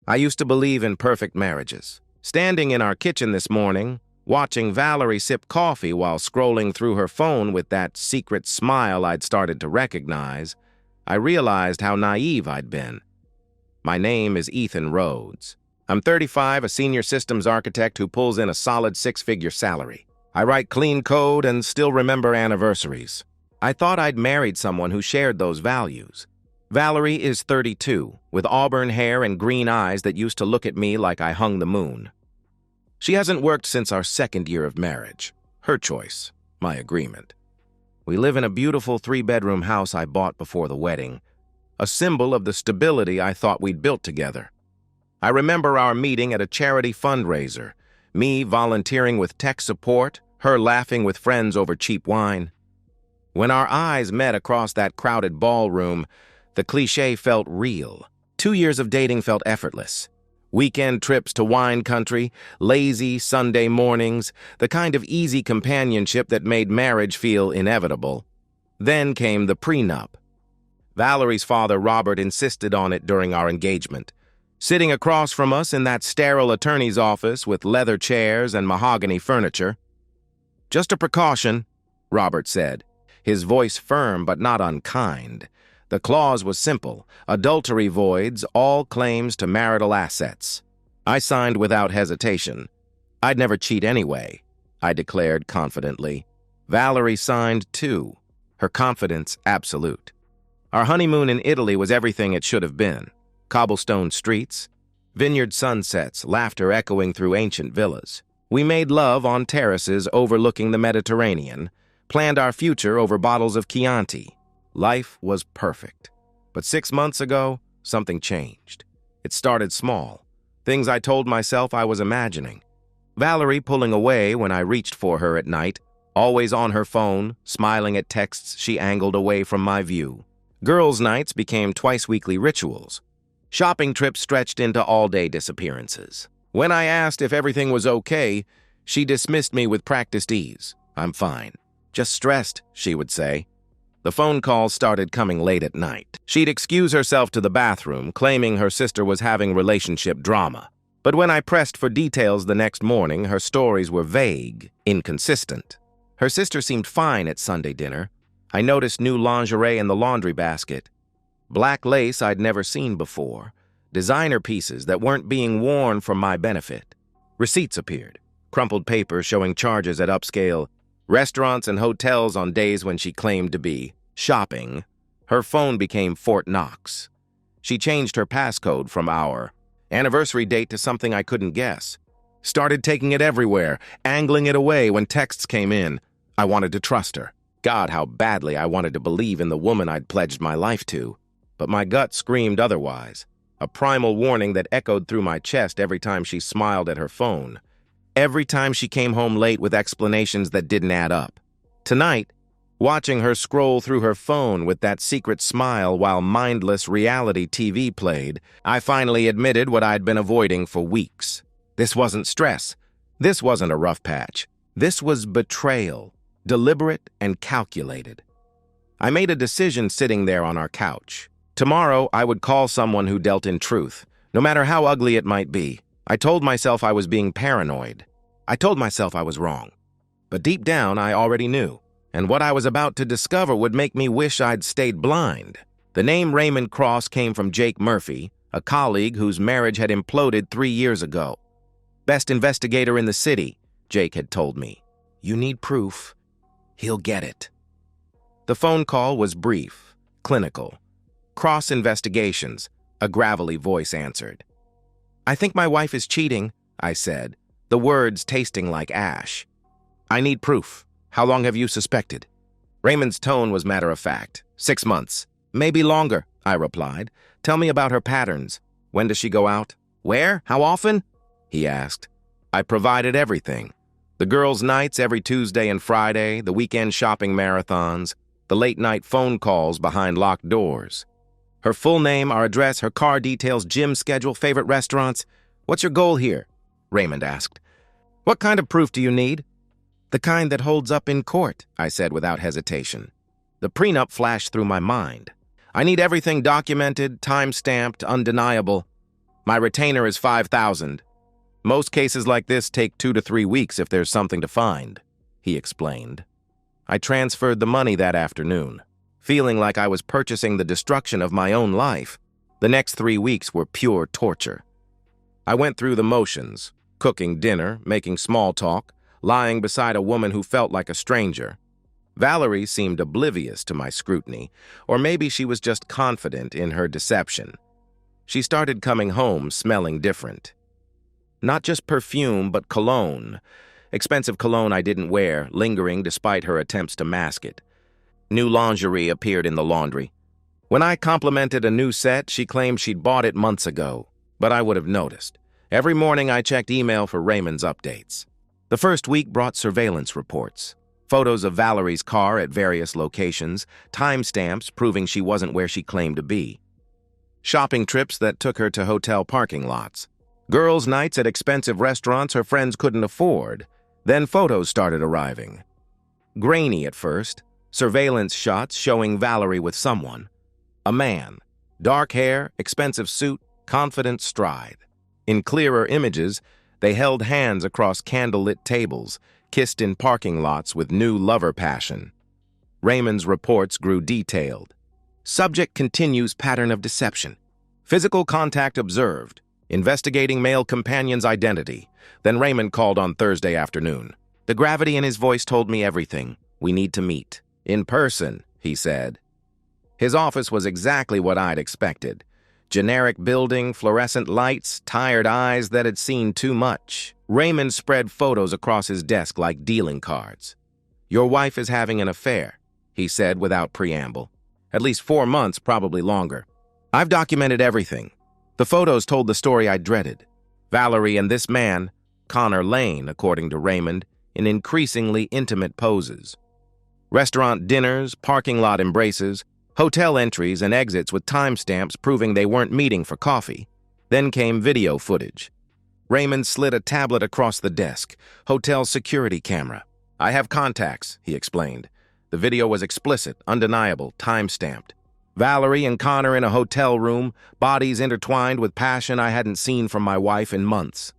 I used to believe in perfect marriages. Standing in our kitchen this morning, watching Valerie sip coffee while scrolling through her phone with that secret smile I'd started to recognize, I realized how naive I'd been. My name is Ethan Rhodes. I'm 35, a senior systems architect who pulls in a solid six-figure salary. I write clean code and still remember anniversaries. I thought I'd married someone who shared those values. Valerie is 32, with auburn hair and green eyes that used to look at me like I hung the moon. She hasn't worked since our second year of marriage. Her choice, my agreement. We live in a beautiful 3-bedroom house I bought before the wedding, a symbol of the stability I thought we'd built together. I remember our meeting at a charity fundraiser, me volunteering with tech support, her laughing with friends over cheap wine. When our eyes met across that crowded ballroom, the cliché felt real. 2 years of dating felt effortless. Weekend trips to wine country, lazy Sunday mornings, the kind of easy companionship that made marriage feel inevitable. Then came the prenup. Valerie's father, Robert, insisted on it during our engagement. Sitting across from us in that sterile attorney's office with leather chairs and mahogany furniture. "Just a precaution," Robert said, his voice firm but not unkind. The clause was simple: adultery voids all claims to marital assets. I signed without hesitation. I'd never cheat anyway, I declared confidently. Valerie signed too, her confidence absolute. Our honeymoon in Italy was everything it should have been. Cobblestone streets, vineyard sunsets, laughter echoing through ancient villas. We made love on terraces overlooking the Mediterranean, planned our future over bottles of Chianti. Life was perfect. But 6 months ago, something changed. It started small. Things I told myself I was imagining. Valerie pulling away when I reached for her at night, always on her phone, smiling at texts she angled away from my view. Girls' nights became twice-weekly rituals. Shopping trips stretched into all-day disappearances. When I asked if everything was okay, she dismissed me with practiced ease. "I'm fine. Just stressed," she would say. The phone calls started coming late at night. She'd excuse herself to the bathroom, claiming her sister was having relationship drama. But when I pressed for details the next morning, her stories were vague, inconsistent. Her sister seemed fine at Sunday dinner. I noticed new lingerie in the laundry basket. Black lace I'd never seen before. Designer pieces that weren't being worn for my benefit. Receipts appeared. Crumpled paper showing charges at upscale restaurants and hotels on days when she claimed to be shopping. Her phone became Fort Knox. She changed her passcode from our anniversary date to something I couldn't guess. Started taking it everywhere, angling it away when texts came in. I wanted to trust her. God, how badly I wanted to believe in the woman I'd pledged my life to. But my gut screamed otherwise, a primal warning that echoed through my chest every time she smiled at her phone. Every time she came home late with explanations that didn't add up. Tonight, watching her scroll through her phone with that secret smile while mindless reality TV played, I finally admitted what I'd been avoiding for weeks. This wasn't stress. This wasn't a rough patch. This was betrayal, deliberate and calculated. I made a decision sitting there on our couch. Tomorrow, I would call someone who dealt in truth, no matter how ugly it might be. I told myself I was being paranoid. I told myself I was wrong. But deep down, I already knew. And what I was about to discover would make me wish I'd stayed blind. The name Raymond Cross came from Jake Murphy, a colleague whose marriage had imploded 3 years ago. "Best investigator in the city," Jake had told me. "You need proof. He'll get it." The phone call was brief, clinical. "Cross Investigations," a gravelly voice answered. "I think my wife is cheating," I said, the words tasting like ash. "I need proof. How long have you suspected?" Raymond's tone was matter-of-fact. 6 months. "Maybe longer," I replied. "Tell me about her patterns. When does she go out? Where? How often?" he asked. I provided everything. The girls' nights every Tuesday and Friday, the weekend shopping marathons, the late-night phone calls behind locked doors. Her full name, our address, her car details, gym schedule, favorite restaurants. "What's your goal here?" Raymond asked. "What kind of proof do you need?" "The kind that holds up in court," I said without hesitation. The prenup flashed through my mind. "I need everything documented, time-stamped, undeniable." My retainer is $5,000. Most cases like this take 2 to 3 weeks if there's something to find, he explained. I transferred the money that afternoon, feeling like I was purchasing the destruction of my own life. The next 3 weeks were pure torture. I went through the motions, cooking dinner, making small talk, lying beside a woman who felt like a stranger. Valerie seemed oblivious to my scrutiny, or maybe she was just confident in her deception. She started coming home smelling different. Not just perfume, but cologne. Expensive cologne I didn't wear, lingering despite her attempts to mask it. New lingerie appeared in the laundry. When I complimented a new set, she claimed she'd bought it months ago, but I would have noticed. Every morning I checked email for Raymond's updates. The first week brought surveillance reports. Photos of Valerie's car at various locations, timestamps proving she wasn't where she claimed to be. Shopping trips that took her to hotel parking lots. Girls' nights at expensive restaurants her friends couldn't afford. Then photos started arriving. Grainy at first, surveillance shots showing Valerie with someone. A man. Dark hair, expensive suit, confident stride. In clearer images, they held hands across candlelit tables, kissed in parking lots with new lover passion. Raymond's reports grew detailed. Subject continues pattern of deception. Physical contact observed. Investigating male companion's identity. Then Raymond called on Thursday afternoon. The gravity in his voice told me everything. We need to meet. In person, he said. His office was exactly what I'd expected. Generic building, fluorescent lights, tired eyes that had seen too much. Raymond spread photos across his desk like dealing cards. Your wife is having an affair, he said without preamble. At least 4 months, probably longer. I've documented everything. The photos told the story I dreaded. Valerie and this man, Connor Lane, according to Raymond, in increasingly intimate poses. Restaurant dinners, parking lot embraces, hotel entries and exits with timestamps proving they weren't meeting for coffee. Then came video footage. Raymond slid a tablet across the desk. Hotel security camera. I have contacts, he explained. The video was explicit, undeniable, time-stamped. Valerie and Connor in a hotel room, bodies intertwined with passion I hadn't seen from my wife in months.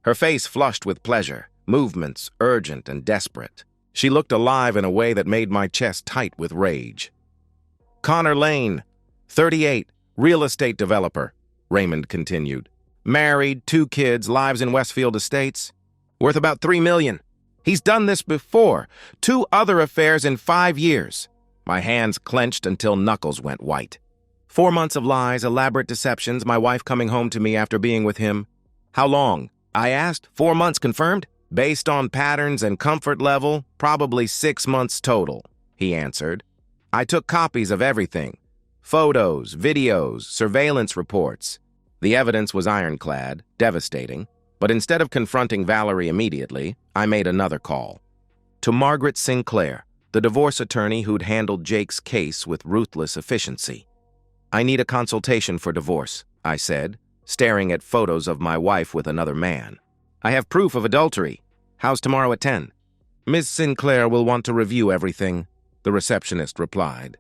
Her face flushed with pleasure, movements urgent and desperate. She looked alive in a way that made my chest tight with rage. Connor Lane, 38, real estate developer, Raymond continued. Married, 2 kids, lives in Westfield Estates. Worth about $3 million. He's done this before. 2 other affairs in 5 years. My hands clenched until knuckles went white. 4 months of lies, elaborate deceptions, my wife coming home to me after being with him. How long? I asked. 4 months confirmed? Based on patterns and comfort level, probably 6 months total, he answered. I took copies of everything. Photos, videos, surveillance reports. The evidence was ironclad, devastating, but instead of confronting Valerie immediately, I made another call. To Margaret Sinclair, the divorce attorney who'd handled Jake's case with ruthless efficiency. I need a consultation for divorce, I said, staring at photos of my wife with another man. I have proof of adultery. How's tomorrow at 10? Ms. Sinclair will want to review everything, the receptionist replied.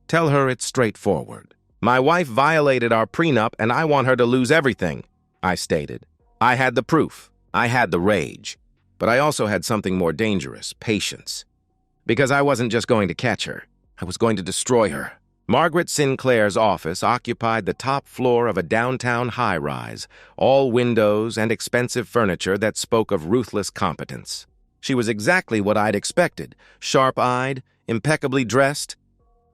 Tell her it's straightforward. My wife violated our prenup and I want her to lose everything, I stated. I had the proof. I had the rage. But I also had something more dangerous, patience. Because I wasn't just going to catch her. I was going to destroy her. Margaret Sinclair's office occupied the top floor of a downtown high-rise, all windows and expensive furniture that spoke of ruthless competence. She was exactly what I'd expected, sharp-eyed, impeccably dressed,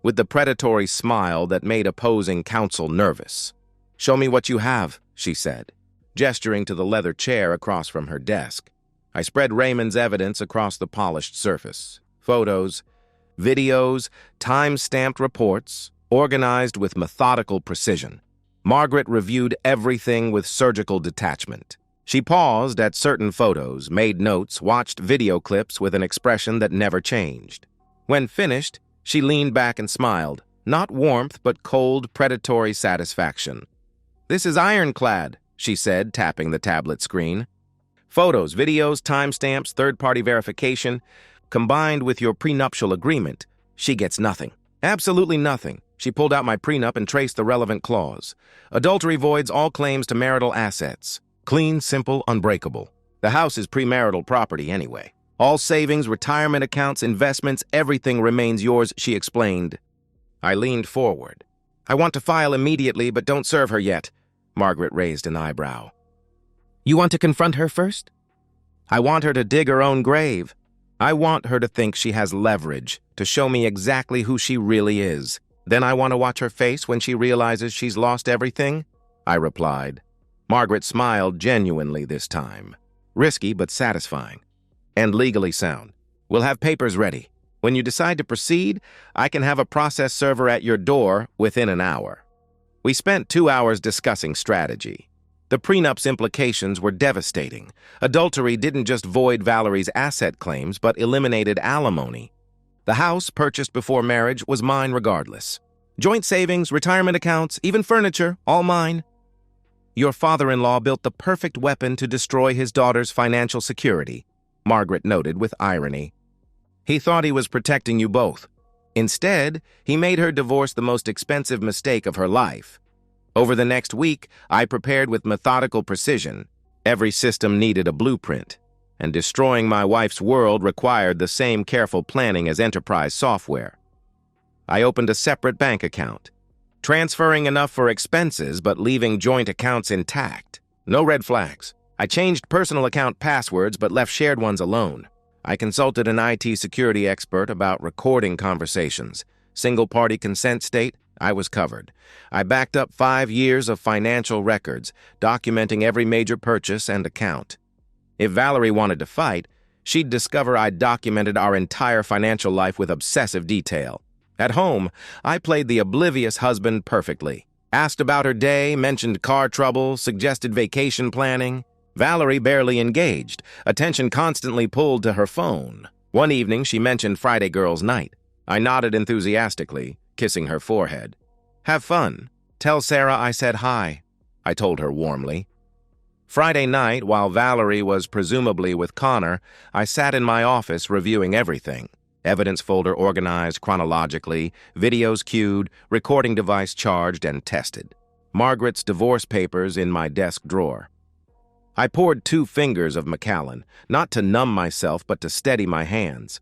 with the predatory smile that made opposing counsel nervous. Show me what you have, she said, gesturing to the leather chair across from her desk. I spread Raymond's evidence across the polished surface. Photos, videos, time-stamped reports, organized with methodical precision. Margaret reviewed everything with surgical detachment. She paused at certain photos, made notes, watched video clips with an expression that never changed. When finished, she leaned back and smiled, not warmth but cold, predatory satisfaction. This is ironclad, she said, tapping the tablet screen. Photos, videos, timestamps, third-party verification, combined with your prenuptial agreement, she gets nothing. Absolutely nothing. She pulled out my prenup and traced the relevant clause. Adultery voids all claims to marital assets. Clean, simple, unbreakable. The house is premarital property anyway. All savings, retirement accounts, investments, everything remains yours, she explained. I leaned forward. I want to file immediately, but don't serve her yet. Margaret raised an eyebrow. You want to confront her first? I want her to dig her own grave. I want her to think she has leverage, to show me exactly who she really is. Then I want to watch her face when she realizes she's lost everything, I replied. Margaret smiled genuinely this time. Risky, but satisfying. And legally sound. We'll have papers ready. When you decide to proceed, I can have a process server at your door within an hour. We spent 2 hours discussing strategy. The prenup's implications were devastating. Adultery didn't just void Valerie's asset claims, but eliminated alimony. The house, purchased before marriage, was mine regardless. Joint savings, retirement accounts, even furniture, all mine. Your father-in-law built the perfect weapon to destroy his daughter's financial security, Margaret noted with irony. He thought he was protecting you both. Instead, he made her divorce the most expensive mistake of her life. Over the next week, I prepared with methodical precision. Every system needed a blueprint, and destroying my wife's world required the same careful planning as enterprise software. I opened a separate bank account, transferring enough for expenses but leaving joint accounts intact. No red flags. I changed personal account passwords but left shared ones alone. I consulted an IT security expert about recording conversations. Single-party consent state, I was covered. I backed up 5 years of financial records, documenting every major purchase and account. If Valerie wanted to fight, she'd discover I'd documented our entire financial life with obsessive detail. At home, I played the oblivious husband perfectly. Asked about her day, mentioned car trouble, suggested vacation planning. Valerie barely engaged, attention constantly pulled to her phone. One evening, she mentioned Friday girls' night. I nodded enthusiastically, kissing her forehead. Have fun. Tell Sarah I said hi, I told her warmly. Friday night, while Valerie was presumably with Connor, I sat in my office reviewing everything. Evidence folder organized chronologically, videos queued, recording device charged and tested. Margaret's divorce papers in my desk drawer. I poured 2 fingers of Macallan, not to numb myself but to steady my hands.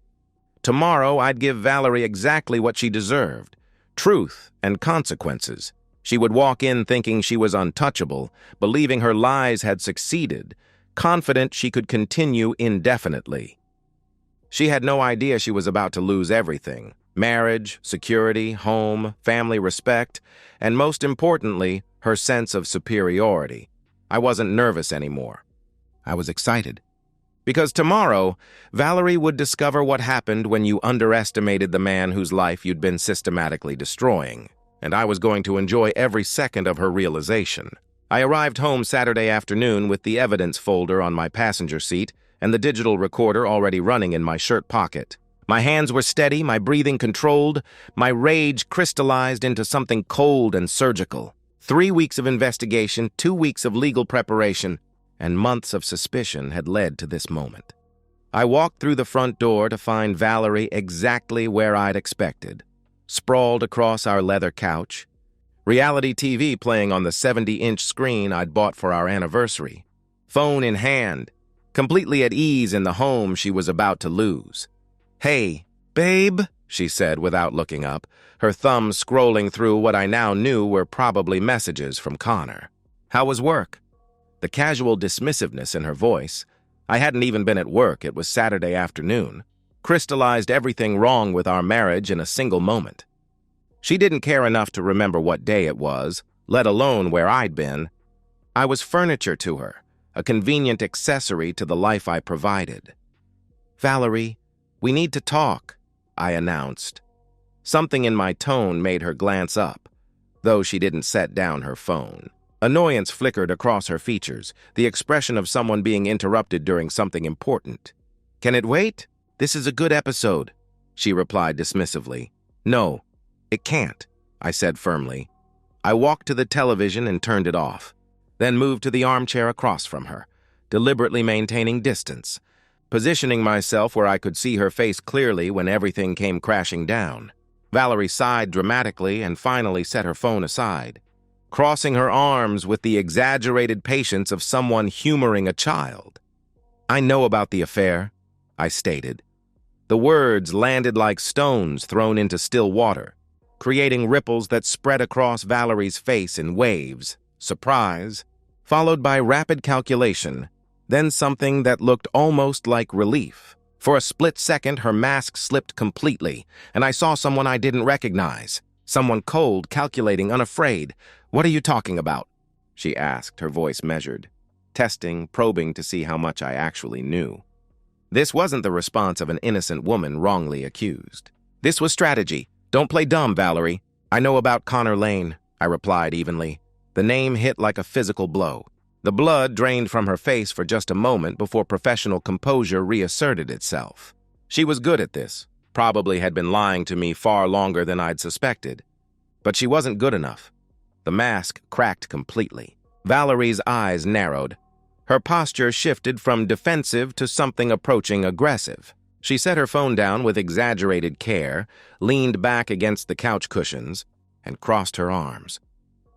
Tomorrow I'd give Valerie exactly what she deserved. Truth and consequences. She would walk in thinking she was untouchable, believing her lies had succeeded, confident she could continue indefinitely. She had no idea she was about to lose everything: marriage, security, home, family respect, and most importantly, her sense of superiority. I wasn't nervous anymore. I was excited. Because tomorrow, Valerie would discover what happened when you underestimated the man whose life you'd been systematically destroying, and I was going to enjoy every second of her realization. I arrived home Saturday afternoon with the evidence folder on my passenger seat and the digital recorder already running in my shirt pocket. My hands were steady, my breathing controlled, my rage crystallized into something cold and surgical. 3 weeks of investigation, 2 weeks of legal preparation, and months of suspicion had led to this moment. I walked through the front door to find Valerie exactly where I'd expected, sprawled across our leather couch, reality TV playing on the 70-inch screen I'd bought for our anniversary, phone in hand, completely at ease in the home she was about to lose. Hey, babe, she said without looking up, her thumb scrolling through what I now knew were probably messages from Connor. How was work? The casual dismissiveness in her voice, I hadn't even been at work, it was Saturday afternoon, crystallized everything wrong with our marriage in a single moment. She didn't care enough to remember what day it was, let alone where I'd been. I was furniture to her, a convenient accessory to the life I provided. Valerie, we need to talk, I announced. Something in my tone made her glance up, though she didn't set down her phone. Annoyance flickered across her features, the expression of someone being interrupted during something important. Can it wait? This is a good episode, she replied dismissively. No, it can't, I said firmly. I walked to the television and turned it off, then moved to the armchair across from her, deliberately maintaining distance, positioning myself where I could see her face clearly when everything came crashing down. Valerie sighed dramatically and finally set her phone aside, crossing her arms with the exaggerated patience of someone humoring a child. "I know about the affair," I stated. The words landed like stones thrown into still water, creating ripples that spread across Valerie's face in waves, surprise, followed by rapid calculation, then something that looked almost like relief. For a split second, her mask slipped completely, and I saw someone I didn't recognize. Someone cold, calculating, unafraid. "What are you talking about?" she asked, her voice measured, testing, probing to see how much I actually knew. This wasn't the response of an innocent woman wrongly accused. "This was strategy. Don't play dumb, Valerie. I know about Connor Lane," I replied evenly. The name hit like a physical blow. The blood drained from her face for just a moment before professional composure reasserted itself. She was good at this, probably had been lying to me far longer than I'd suspected. But she wasn't good enough. The mask cracked completely. Valerie's eyes narrowed. Her posture shifted from defensive to something approaching aggressive. She set her phone down with exaggerated care, leaned back against the couch cushions, and crossed her arms.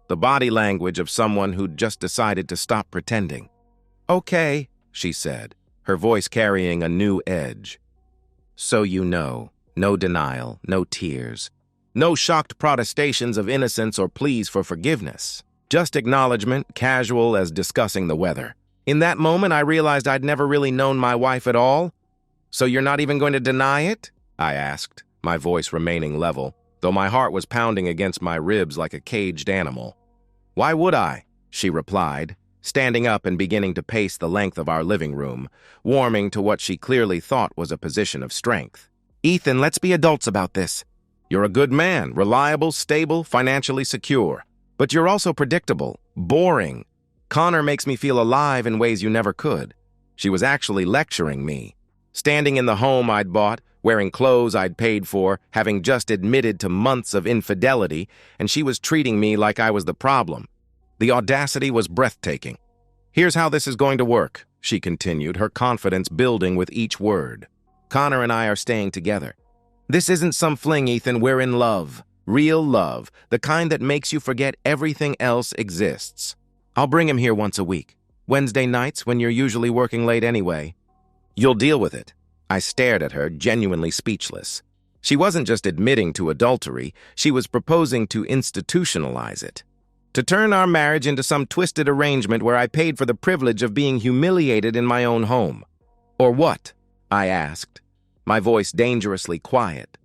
The body language of someone who'd just decided to stop pretending. "Okay," she said, her voice carrying a new edge. "So you know, no denial, no tears, no shocked protestations of innocence or pleas for forgiveness. Just acknowledgement, casual as discussing the weather. In that moment, I realized I'd never really known my wife at all. "So you're not even going to deny it?" I asked, my voice remaining level, though my heart was pounding against my ribs like a caged animal. "Why would I?" she replied, standing up and beginning to pace the length of our living room, warming to what she clearly thought was a position of strength. "Ethan, let's be adults about this. You're a good man, reliable, stable, financially secure. But you're also predictable, boring. Connor makes me feel alive in ways you never could." She was actually lecturing me. Standing in the home I'd bought, wearing clothes I'd paid for, having just admitted to months of infidelity, and she was treating me like I was the problem. The audacity was breathtaking. "Here's how this is going to work," she continued, her confidence building with each word. "Connor and I are staying together. This isn't some fling, Ethan. We're in love. Real love. The kind that makes you forget everything else exists. I'll bring him here once a week. Wednesday nights when you're usually working late anyway. You'll deal with it." I stared at her, genuinely speechless. She wasn't just admitting to adultery, she was proposing to institutionalize it. To turn our marriage into some twisted arrangement where I paid for the privilege of being humiliated in my own home. "Or what?" I asked, my voice dangerously quiet.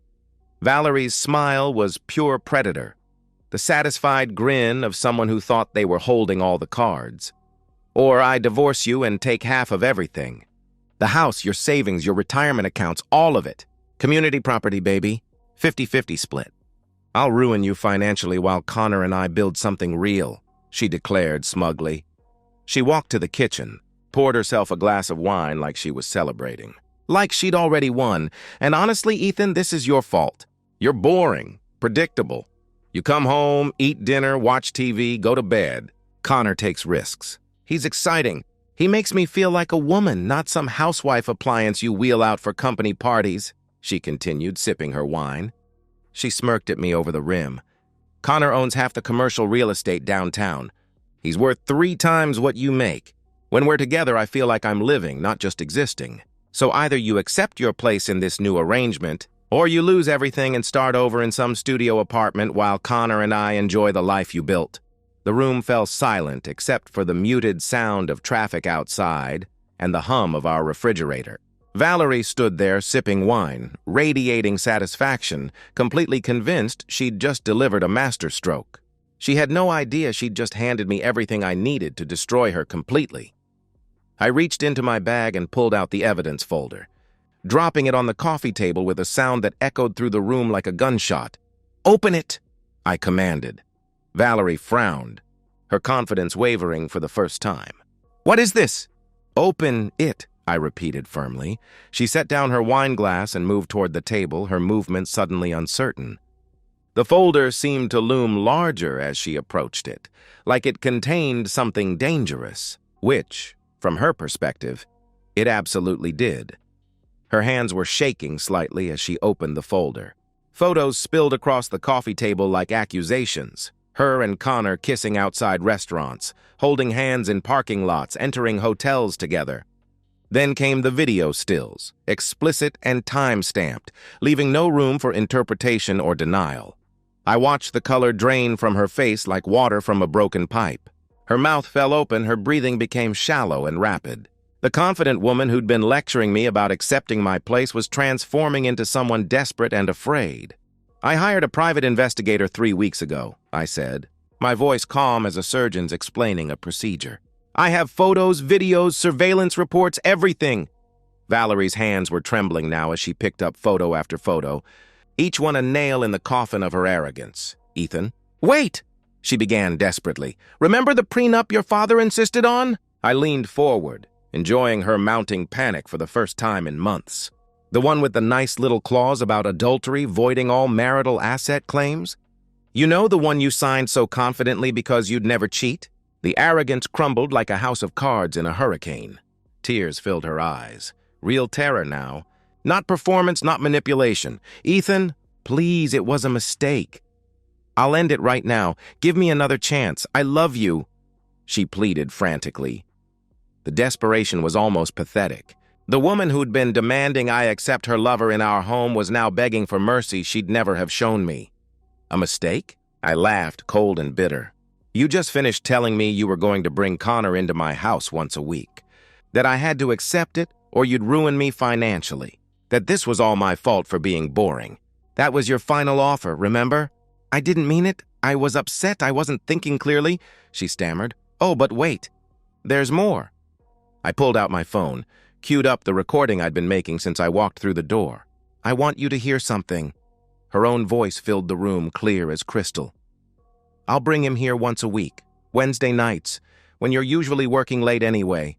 Valerie's smile was pure predator, the satisfied grin of someone who thought they were holding all the cards. "Or I divorce you and take half of everything. The house, your savings, your retirement accounts, all of it. Community property, baby. 50-50 split. I'll ruin you financially while Connor and I build something real," she declared smugly. She walked to the kitchen, poured herself a glass of wine like she was celebrating. Like she'd already won. "And honestly, Ethan, this is your fault. You're boring, predictable. You come home, eat dinner, watch TV, go to bed. Connor takes risks. He's exciting. He makes me feel like a woman, not some housewife appliance you wheel out for company parties," she continued, sipping her wine. She smirked at me over the rim. "Connor owns half the commercial real estate downtown. He's worth 3 times what you make. When we're together, I feel like I'm living, not just existing. So either you accept your place in this new arrangement, or you lose everything and start over in some studio apartment while Connor and I enjoy the life you built." The room fell silent except for the muted sound of traffic outside and the hum of our refrigerator. Valerie stood there sipping wine, radiating satisfaction, completely convinced she'd just delivered a masterstroke. She had no idea she'd just handed me everything I needed to destroy her completely. I reached into my bag and pulled out the evidence folder, dropping it on the coffee table with a sound that echoed through the room like a gunshot. "Open it!" I commanded. Valerie frowned, her confidence wavering for the first time. "What is this?" "Open it," I repeated firmly. She set down her wine glass and moved toward the table, her movement suddenly uncertain. The folder seemed to loom larger as she approached it, like it contained something dangerous, which, from her perspective, it absolutely did. Her hands were shaking slightly as she opened the folder. Photos spilled across the coffee table like accusations. Her and Connor kissing outside restaurants, holding hands in parking lots, entering hotels together. Then came the video stills, explicit and time-stamped, leaving no room for interpretation or denial. I watched the color drain from her face like water from a broken pipe. Her mouth fell open, her breathing became shallow and rapid. The confident woman who'd been lecturing me about accepting my place was transforming into someone desperate and afraid. "I hired a private investigator 3 weeks ago," I said, my voice calm as a surgeon's explaining a procedure. "I have photos, videos, surveillance reports, everything." Valerie's hands were trembling now as she picked up photo after photo, each one a nail in the coffin of her arrogance. "Ethan." "Wait!" she began desperately. "Remember the prenup your father insisted on?" I leaned forward, enjoying her mounting panic for the first time in months. "The one with the nice little clause about adultery voiding all marital asset claims? You know, the one you signed so confidently because you'd never cheat?" The arrogance crumbled like a house of cards in a hurricane. Tears filled her eyes. Real terror now. Not performance, not manipulation. "Ethan, please, it was a mistake. I'll end it right now. Give me another chance. I love you," she pleaded frantically. The desperation was almost pathetic. The woman who'd been demanding I accept her lover in our home was now begging for mercy she'd never have shown me. "A mistake?" I laughed, cold and bitter. "You just finished telling me you were going to bring Connor into my house once a week. That I had to accept it, or you'd ruin me financially. That this was all my fault for being boring. That was your final offer, remember?" "I didn't mean it. I was upset. I wasn't thinking clearly," she stammered. "Oh, but wait. There's more." I pulled out my phone, queued up the recording I'd been making since I walked through the door. "I want you to hear something." Her own voice filled the room, clear as crystal. "I'll bring him here once a week, Wednesday nights, when you're usually working late anyway.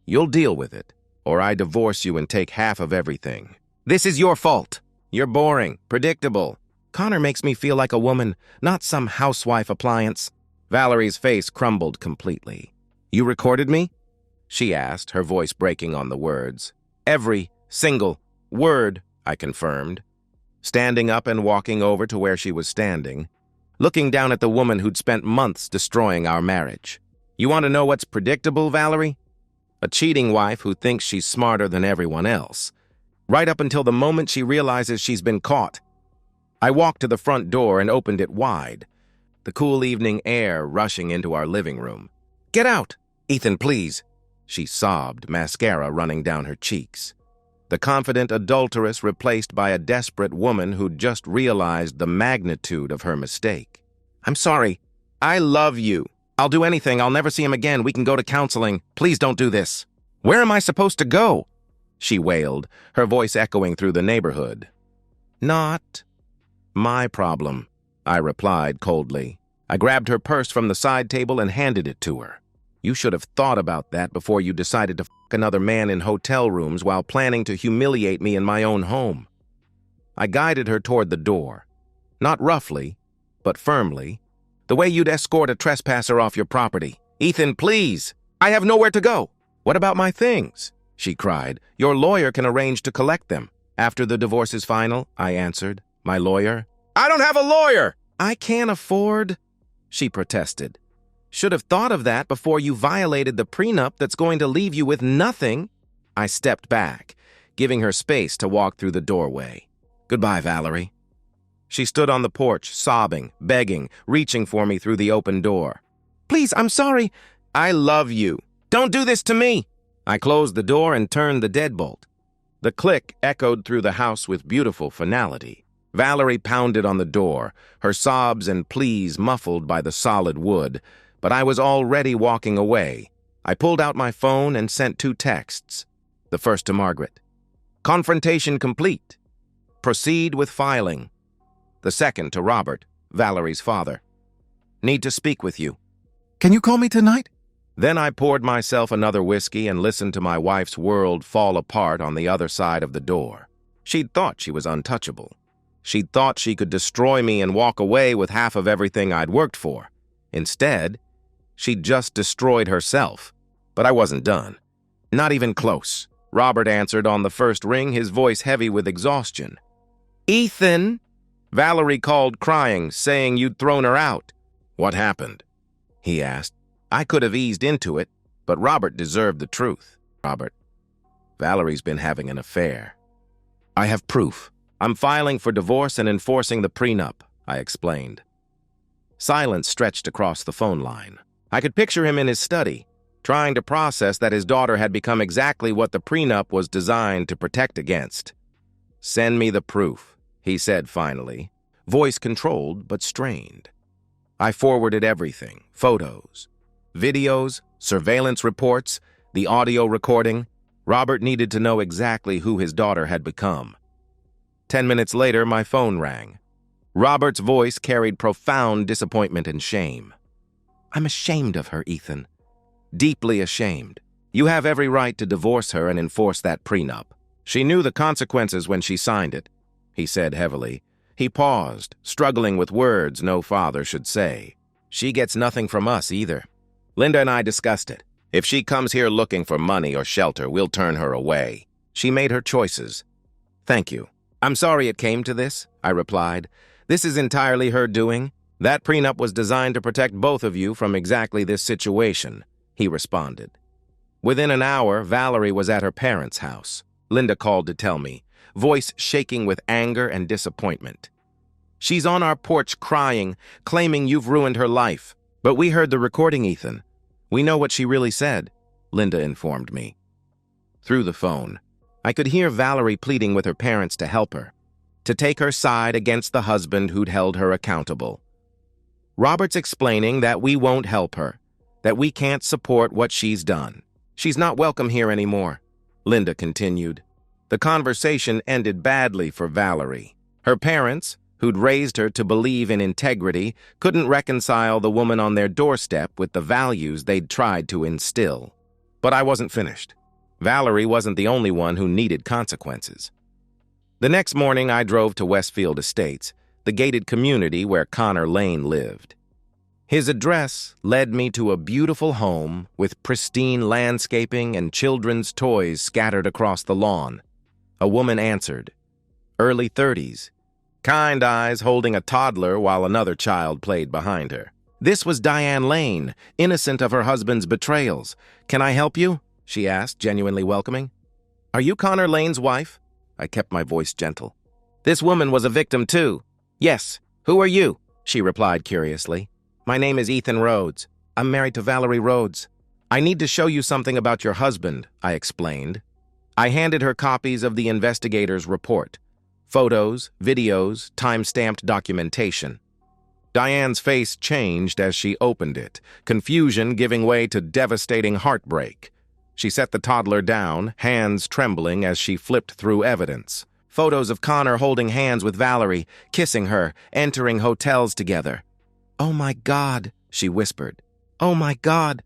You'll deal with it, or I divorce you and take half of everything. This is your fault. You're boring, predictable. Connor makes me feel like a woman, not some housewife appliance." Valerie's face crumbled completely. "You recorded me?" she asked, her voice breaking on the words. "Every single word," I confirmed, standing up and walking over to where she was standing, looking down at the woman who'd spent months destroying our marriage. "You want to know what's predictable, Valerie? A cheating wife who thinks she's smarter than everyone else, right up until the moment she realizes she's been caught." I walked to the front door and opened it wide, the cool evening air rushing into our living room. "Get out! Ethan, please!" she sobbed, mascara running down her cheeks. The confident adulteress replaced by a desperate woman who'd just realized the magnitude of her mistake. "I'm sorry. I love you. I'll do anything. I'll never see him again. We can go to counseling. Please don't do this." "Where am I supposed to go?" she wailed, her voice echoing through the neighborhood. "Not my problem," I replied coldly. I grabbed her purse from the side table and handed it to her. "You should have thought about that before you decided to fuck another man in hotel rooms while planning to humiliate me in my own home." I guided her toward the door, not roughly, but firmly, the way you'd escort a trespasser off your property. "Ethan, please! I have nowhere to go." "What about my things?" she cried. "Your lawyer can arrange to collect them." "After the divorce is final," I answered. "My lawyer?" "I don't have a lawyer!" "I can't afford," she protested. "Should have thought of that before you violated the prenup that's going to leave you with nothing." I stepped back, giving her space to walk through the doorway. "Goodbye, Valerie." She stood on the porch, sobbing, begging, reaching for me through the open door. "Please, I'm sorry." "I love you. Don't do this to me." I closed the door and turned the deadbolt. The click echoed through the house with beautiful finality. Valerie pounded on the door, her sobs and pleas muffled by the solid wood, but I was already walking away. I pulled out my phone and sent 2 texts. The first to Margaret. "Confrontation complete. Proceed with filing." The second to Robert, Valerie's father. "Need to speak with you. Can you call me tonight?" Then I poured myself another whiskey and listened to my wife's world fall apart on the other side of the door. She'd thought she was untouchable. She'd thought she could destroy me and walk away with half of everything I'd worked for. Instead, she'd just destroyed herself. But I wasn't done. Not even close. Robert answered on the first ring, his voice heavy with exhaustion. "Ethan, Valerie called crying, saying you'd thrown her out. What happened? He asked. I could have eased into it, but Robert deserved the truth. Robert, Valerie's been having an affair. I have proof. I'm filing for divorce and enforcing the prenup, I explained. Silence stretched across the phone line. I could picture him in his study, trying to process that his daughter had become exactly what the prenup was designed to protect against. Send me the proof, he said finally, voice controlled but strained. I forwarded everything, photos, videos, surveillance reports, the audio recording. Robert needed to know exactly who his daughter had become. 10 minutes later, my phone rang. Robert's voice carried profound disappointment and shame. I'm ashamed of her, Ethan. Deeply ashamed. You have every right to divorce her and enforce that prenup. She knew the consequences when she signed it, he said heavily. He paused, struggling with words no father should say. She gets nothing from us either. Linda and I discussed it. If she comes here looking for money or shelter, we'll turn her away. She made her choices. Thank you. I'm sorry it came to this, I replied. This is entirely her doing. That prenup was designed to protect both of you from exactly this situation, he responded. Within an hour, Valerie was at her parents' house. Linda called to tell me, voice shaking with anger and disappointment. She's on our porch crying, claiming you've ruined her life. But we heard the recording, Ethan. We know what she really said, Linda informed me. Through the phone, I could hear Valerie pleading with her parents to help her, to take her side against the husband who'd held her accountable. Robert's explaining that we won't help her, that we can't support what she's done. She's not welcome here anymore, Linda continued. The conversation ended badly for Valerie. Her parents, who'd raised her to believe in integrity, couldn't reconcile the woman on their doorstep with the values they'd tried to instill. But I wasn't finished. Valerie wasn't the only one who needed consequences. The next morning, I drove to Westfield Estates, the gated community where Connor Lane lived. His address led me to a beautiful home with pristine landscaping and children's toys scattered across the lawn. A woman answered. Early 30s. Kind eyes holding a toddler while another child played behind her. This was Diane Lane, innocent of her husband's betrayals. Can I help you? She asked, genuinely welcoming. Are you Connor Lane's wife? I kept my voice gentle. This woman was a victim too. Yes. Who are you? She replied curiously. My name is Ethan Rhodes. I'm married to Valerie Rhodes. I need to show you something about your husband, I explained. I handed her copies of the investigator's report. Photos, videos, time-stamped documentation. Diane's face changed as she opened it, confusion giving way to devastating heartbreak. She set the toddler down, hands trembling as she flipped through evidence. Photos of Connor holding hands with Valerie, kissing her, entering hotels together. Oh my God, she whispered. Oh my God.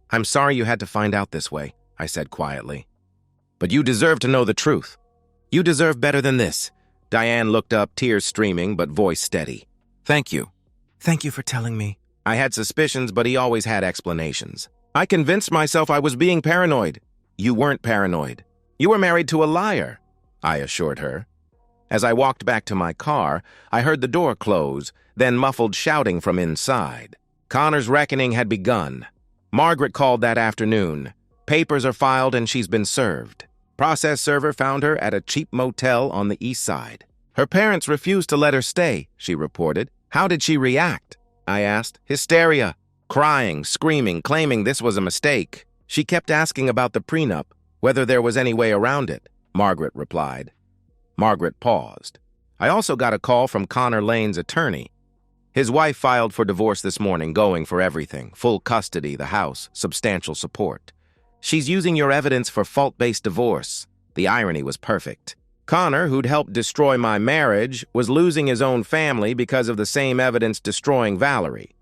I'm sorry you had to find out this way, I said quietly. But you deserve to know the truth. You deserve better than this. Diane looked up, tears streaming, but voice steady. Thank you. Thank you for telling me. I had suspicions, but he always had explanations. I convinced myself I was being paranoid. You weren't paranoid. You were married to a liar, I assured her. As I walked back to my car, I heard the door close, then muffled shouting from inside. Connor's reckoning had begun. Margaret called that afternoon. Papers are filed and she's been served. Process server found her at a cheap motel on the east side. Her parents refused to let her stay, she reported. How did she react? I asked. Hysteria. Crying, screaming, claiming this was a mistake. She kept asking about the prenup, whether there was any way around it, Margaret replied. Margaret paused. I also got a call from Connor Lane's attorney. His wife filed for divorce this morning, going for everything, full custody, the house, substantial support. She's using your evidence for fault-based divorce. The irony was perfect. Connor, who'd helped destroy my marriage, was losing his own family because of the same evidence destroying Valerie.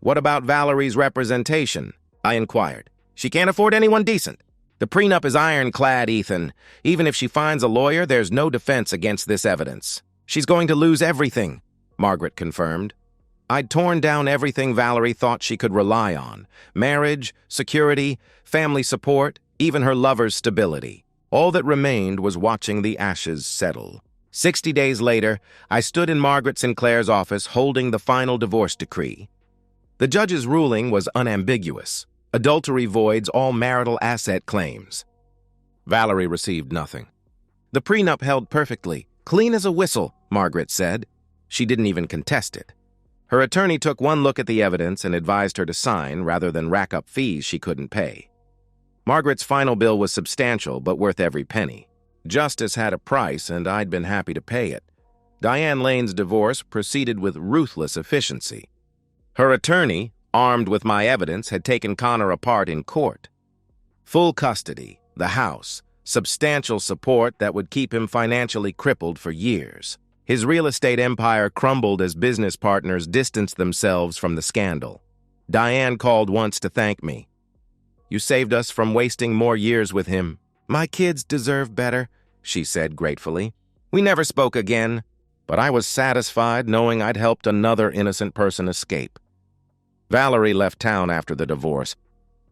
What about Valerie's representation? I inquired. She can't afford anyone decent. The prenup is ironclad, Ethan. Even if she finds a lawyer, there's no defense against this evidence. She's going to lose everything, Margaret confirmed. I'd torn down everything Valerie thought she could rely on. Marriage, security, family support, even her lover's stability. All that remained was watching the ashes settle. 60 days later, I stood in Margaret Sinclair's office holding the final divorce decree. The judge's ruling was unambiguous. Adultery voids all marital asset claims. Valerie received nothing. The prenup held perfectly, clean as a whistle, Margaret said. She didn't even contest it. Her attorney took one look at the evidence and advised her to sign rather than rack up fees she couldn't pay. Margaret's final bill was substantial but worth every penny. Justice had a price, and I'd been happy to pay it. Diane Lane's divorce proceeded with ruthless efficiency. Her attorney, armed with my evidence, had taken Connor apart in court. Full custody, the house, substantial support that would keep him financially crippled for years. His real estate empire crumbled as business partners distanced themselves from the scandal. Diane called once to thank me. "You saved us from wasting more years with him. My kids deserve better," she said gratefully. We never spoke again, but I was satisfied knowing I'd helped another innocent person escape. Valerie left town after the divorce,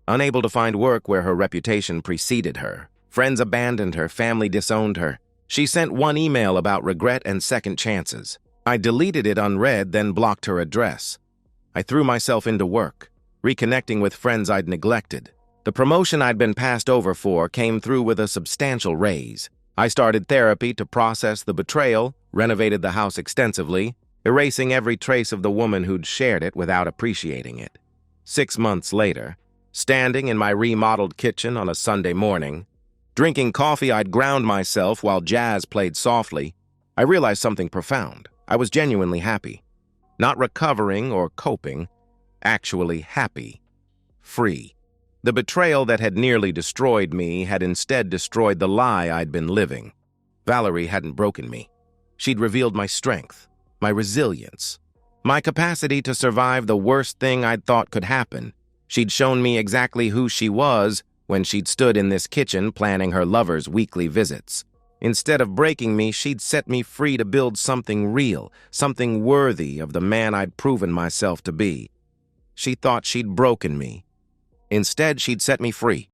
unable to find work where her reputation preceded her. Friends abandoned her, family disowned her. She sent one email about regret and second chances. I deleted it unread, then blocked her address. I threw myself into work, reconnecting with friends I'd neglected. The promotion I'd been passed over for came through with a substantial raise. I started therapy to process the betrayal, renovated the house extensively, erasing every trace of the woman who'd shared it without appreciating it. 6 months later, standing in my remodeled kitchen on a Sunday morning, drinking coffee I'd ground myself while jazz played softly, I realized something profound. I was genuinely happy. Not recovering or coping, actually happy. Free. The betrayal that had nearly destroyed me had instead destroyed the lie I'd been living. Valerie hadn't broken me. She'd revealed my strength, my resilience, my capacity to survive the worst thing I'd thought could happen. She'd shown me exactly who she was when she'd stood in this kitchen planning her lover's weekly visits. Instead of breaking me, she'd set me free to build something real, something worthy of the man I'd proven myself to be. She thought she'd broken me. Instead, she'd set me free.